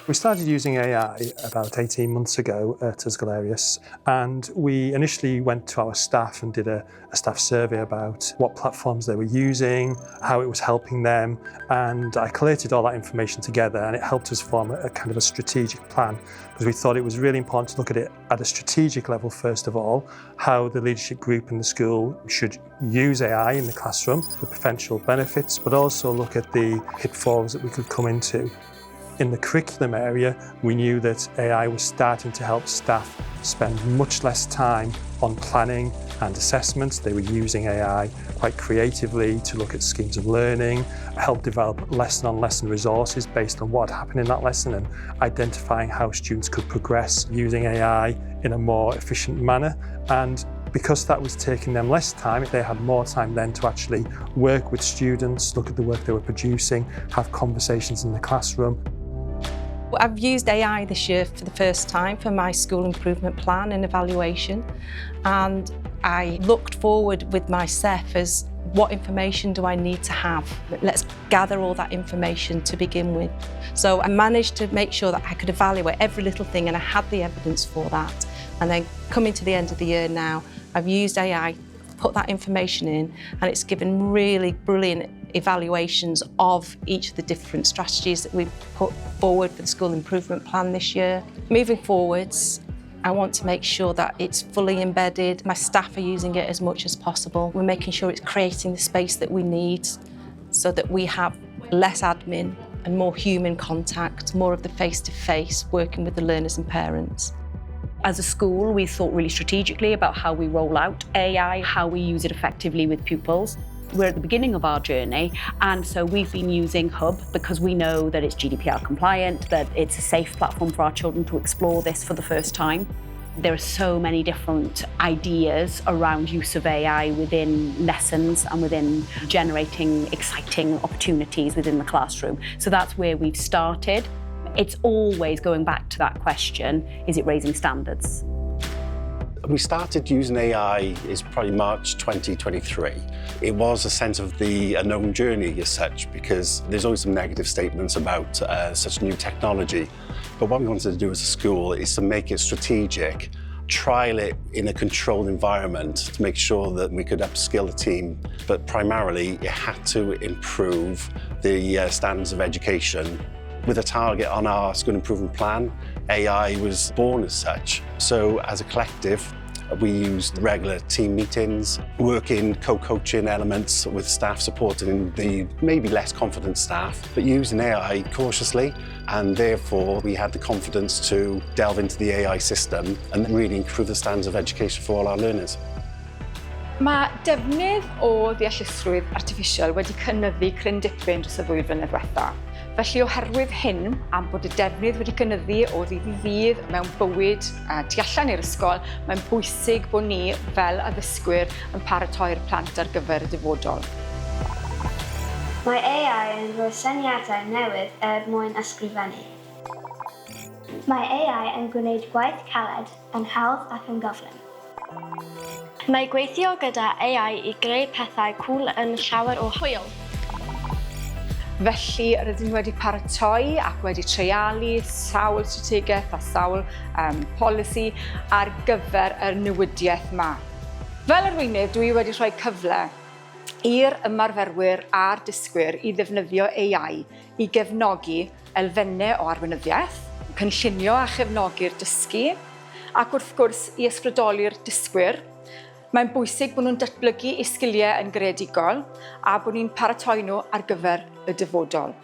We started using AI about 18 months ago at Ysgol, and we initially went to our staff and did a staff survey about what platforms they were using, how it was helping them, and I collated all that information together, and it helped us form a kind of a strategic plan, because we thought it was really important to look at it at a strategic level first of all, how the leadership group in the school should use AI in the classroom, the potential benefits, but also look at the pitfalls that we could come into. In the curriculum area, we knew that AI was starting to help staff spend much less time on planning and assessments. They were using AI quite creatively to look at schemes of learning, help develop lesson-on-lesson resources based on what had happened in that lesson and identifying how students could progress using AI in a more efficient manner. And because that was taking them less time, they had more time then to actually work with students, look at the work they were producing, have conversations in the classroom. I've used AI this year for the first time for my school improvement plan and evaluation, and I looked forward with my SEF as what information do I need to have? Let's gather all that information to begin with. So I managed to make sure that I could evaluate every little thing, and I had the evidence for that. And then coming to the end of the year now, I've used AI, put that information in, and it's given really brilliant evaluations of each of the different strategies that we've put forward for the school improvement plan this year. Moving forwards, I want to make sure that it's fully embedded. My staff are using it as much as possible. We're making sure it's creating the space that we need so that we have less admin and more human contact, more of the face-to-face working with the learners and parents. As a school, we thought really strategically about how we roll out AI, how we use it effectively with pupils. We're at the beginning of our journey, and so we've been using Hub because we know that it's GDPR compliant, that it's a safe platform for our children to explore this for the first time. There are so many different ideas around use of AI within lessons and within generating exciting opportunities within the classroom. So that's where we've started. It's always going back to that question, is it raising standards? We started using AI is probably March 2023. It was a sense of the unknown journey as such, because there's always some negative statements about such new technology. But what we wanted to do as a school is to make it strategic, trial it in a controlled environment to make sure that we could upskill the team. But primarily, it had to improve the standards of education. With a target on our school improvement plan, AI was born as such. So as a collective, we used regular team meetings, working co-coaching elements with staff supporting the maybe less confident staff, but using AI cautiously, and therefore we had the confidence to delve into the AI system and really improve the standards of education for all our learners. Mae defnydd o ddeallusrwydd artiffisial wedi cynyddu cryn dipyn dros y ddwy flynedd diwethaf. Felly oherwydd hyn, am bod y defnydd wedi cynyddu o ddydd i ddydd mewn bywyd tu allan i'r ysgol, mae'n bwysig bod ni fel addysgwyr yn paratoi'r plant ar gyfer y dyfodol. Mae AI yn rhoi syniadau newydd mwyn ysgrifennu. Mae AI yn gwneud gwaith caled yn hawdd ac yn gyflym. Mae gweithio gyda AI i greu pethau cŵl yn llawer o hwyl. Felly, rydym ni wedi paratoi ac wedi treialu sawl strategaeth a sawl polisi ar gyfer y newidiaeth yma. Fel arweinydd, dwi wedi rhoi cyfle i'r ymarferwyr a'r dysgwyr i ddefnyddio AI i gefnogi elfennau o arweinyddiaeth, cynllunio a chefnogi'r dysgu, ac wrth gwrs i ysbrydoli'r dysgwyr. Mae'n bwysig bod nhw'n datblygu eu sgiliau yn greadigol a bod ni'n paratoi nhw ar gyfer y dyfodol.